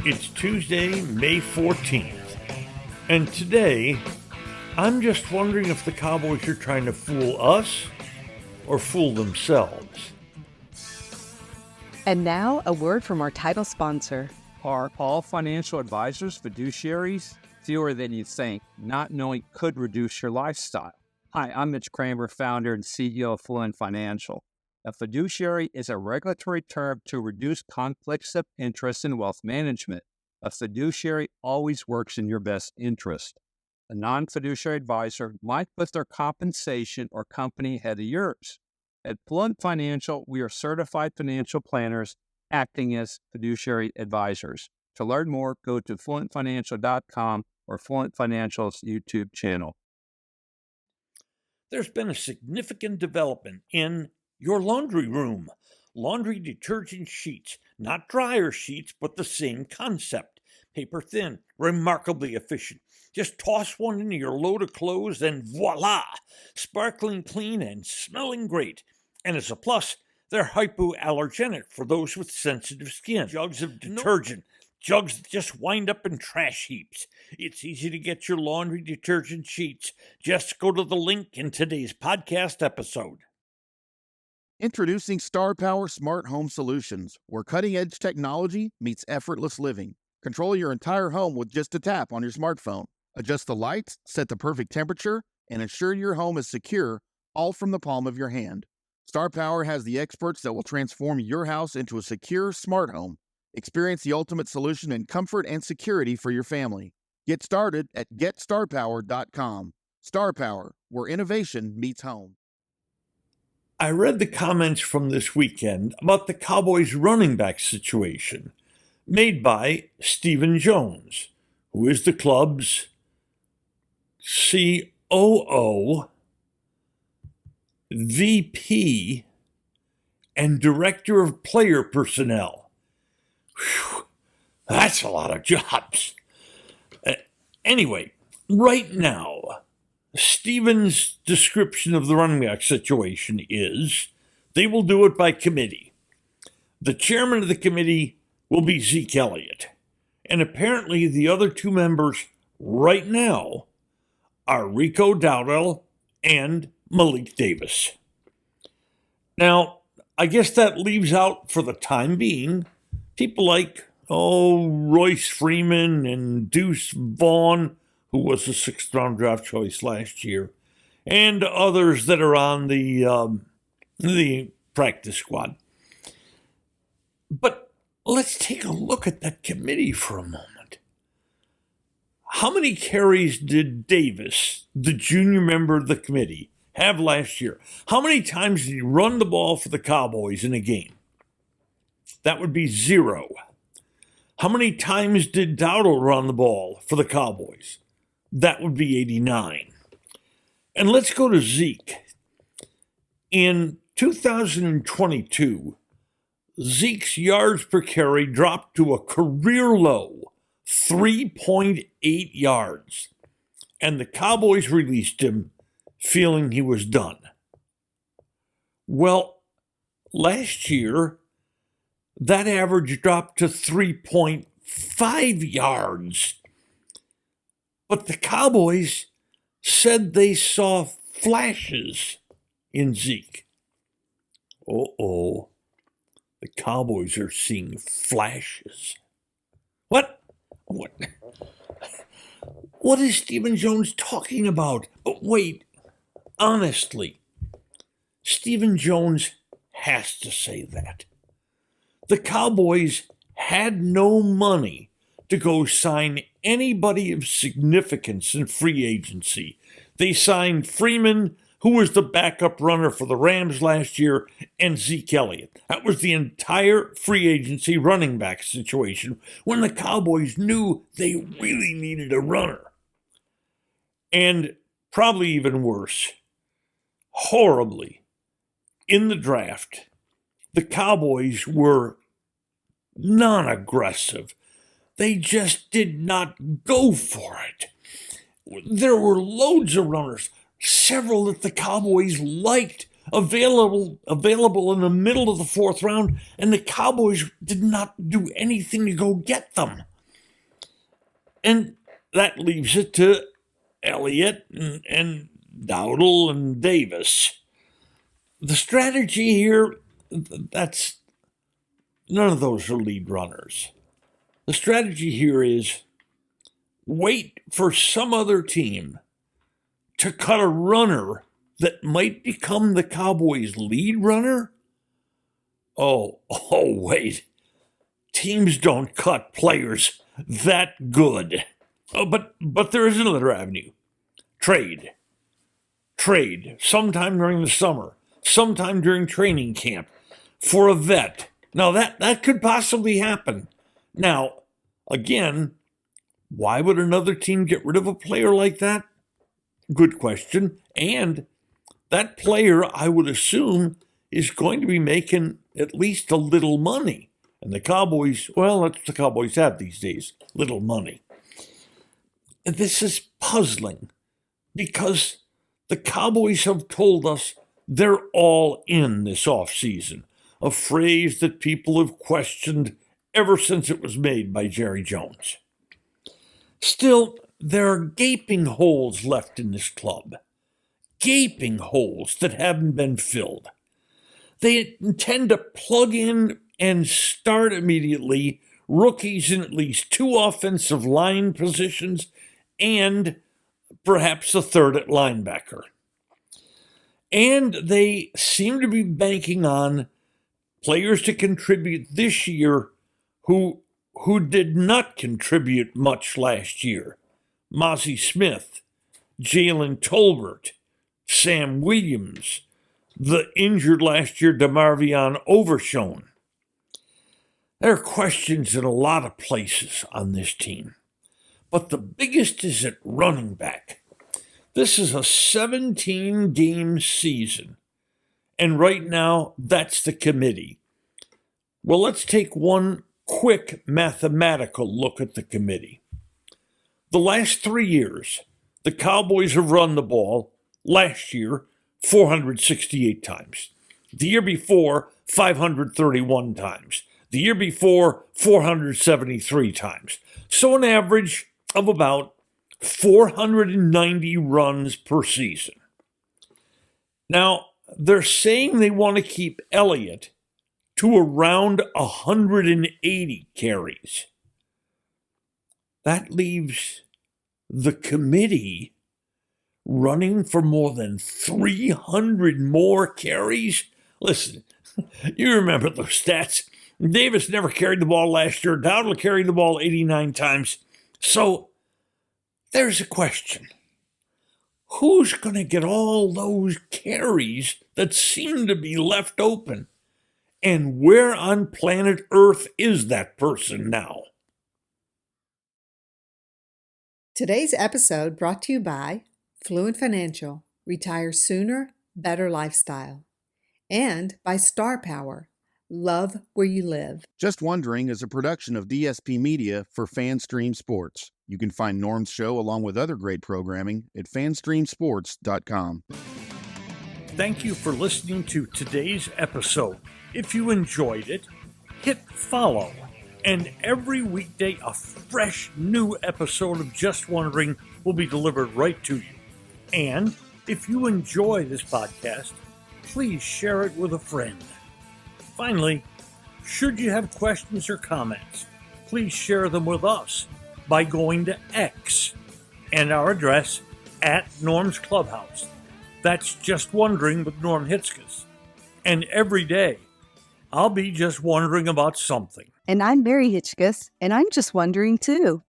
It's Tuesday, May 14th, and today, I'm just wondering if the Cowboys are trying to fool us or fool themselves. And now, a word from our title sponsor. Are all financial advisors fiduciaries? Fewer than you think. Not knowing could reduce your lifestyle. Hi, I'm Mitch Kramer, founder and CEO of Fluent Financial. A fiduciary is a regulatory term to reduce conflicts of interest in wealth management. A fiduciary always works in your best interest. A non-fiduciary advisor might put their compensation or company ahead of yours. At Fluent Financial, we are certified financial planners acting as fiduciary advisors. To learn more, go to fluentfinancial.com or Fluent Financial's YouTube channel. There's been a significant development in your laundry room. Laundry detergent sheets, not dryer sheets, but the same concept. Paper thin, remarkably efficient. Just toss one into your load of clothes and voila! Sparkling clean and smelling great. And as a plus, they're hypoallergenic for those with sensitive skin. Jugs of detergent. Jugs that just wind up in trash heaps. It's easy to get your laundry detergent sheets. Just go to the link in today's podcast episode. Introducing Star Power Smart Home Solutions, where cutting-edge technology meets effortless living. Control your entire home with just a tap on your smartphone. Adjust the lights, set the perfect temperature, and ensure your home is secure, all from the palm of your hand. Star Power has the experts that will transform your house into a secure, smart home. Experience the ultimate solution in comfort and security for your family. Get started at GetStarPower.com. Star Power, where innovation meets home. I read the comments from this weekend about the Cowboys running back situation made by Stephen Jones, who is the club's COO, VP, and Director of Player Personnel. Whew, that's a lot of jobs. Anyway, right now, Stephen's description of the running back situation is they will do it by committee. The chairman of the committee will be Zeke Elliott. And apparently the other two members right now are Rico Dowdell and Malik Davis. Now, I guess that leaves out for the time being people like, Royce Freeman and Deuce Vaughn, who was a sixth-round draft choice last year, and others that are on the practice squad. But let's take a look at that committee for a moment. How many carries did Davis, the junior member of the committee, have last year? How many times did he run the ball for the Cowboys in a game? That would be 0. How many times did Dowdle run the ball for the Cowboys? That would be 89. And let's go to Zeke. In 2022, Zeke's yards per carry dropped to a career low, 3.8 yards. And the Cowboys released him feeling he was done. Well, last year, that average dropped to 3.5 yards. But the Cowboys said they saw flashes in Zeke. The Cowboys are seeing flashes. What? What is Stephen Jones talking about? But wait, honestly, Stephen Jones has to say that. The Cowboys had no money to go sign anybody of significance in free agency. They signed Freeman, who was the backup runner for the Rams last year, and Zeke Elliott. That was the entire free agency running back situation when the Cowboys knew they really needed a runner. And probably even worse, horribly, in the draft, the Cowboys were non-aggressive. They just did not go for it. There were loads of runners, several that the Cowboys liked, available in the middle of the fourth round, and the Cowboys did not do anything to go get them. And that leaves it to Elliott and Dowdle and Davis. The strategy here, that's none of those are lead runners. The strategy here is wait for some other team to cut a runner that might become the Cowboys' lead runner. Oh, wait. Teams don't cut players that good. Oh, but there is another avenue. Trade. Sometime during the summer. Sometime during training camp. For a vet. Now, that could possibly happen. Now, again, why would another team get rid of a player like that? Good question. And that player, I would assume, is going to be making at least a little money. And the Cowboys, well, that's what the Cowboys have these days, little money. And this is puzzling because the Cowboys have told us they're all in this offseason, a phrase that people have questioned ever since it was made by Jerry Jones. Still, there are gaping holes left in this club. Gaping holes that haven't been filled. They intend to plug in and start immediately rookies in at least 2 offensive line positions and perhaps a third at linebacker. And they seem to be banking on players to contribute this year who did not contribute much last year. Mozzie Smith, Jalen Tolbert, Sam Williams, the injured last year DeMarvion Overshown. There are questions in a lot of places on this team, but the biggest is at running back. This is a 17-game season, and right now that's the committee. Well, let's take one quick mathematical look at the committee. The last 3 years, the Cowboys have run the ball, last year, 468 times. The year before, 531 times. The year before, 473 times. So an average of about 490 runs per season. Now, they're saying they want to keep Elliott to around 180 carries. That leaves the committee running for more than 300 more carries. Listen, you remember those stats. Davis never carried the ball last year. Dowdle carried the ball 89 times. So there's a question. Who's going to get all those carries that seem to be left open? And where on planet Earth is that person now? Today's episode brought to you by Fluent Financial, Retire Sooner, Better Lifestyle, and by Star Power, Love Where You Live. Just Wondering is a production of DSP Media for FanStream Sports. You can find Norm's show along with other great programming at fanstreamsports.com. Thank you for listening to today's episode. If you enjoyed it, hit follow. And every weekday, a fresh new episode of Just Wondering will be delivered right to you. And if you enjoy this podcast, please share it with a friend. Finally, should you have questions or comments, please share them with us by going to X and our address at Norm's Clubhouse. That's Just Wondering with Norm Hitzges. And every day, I'll be just wondering about something. And I'm Mary Hitchkus, and I'm just wondering too.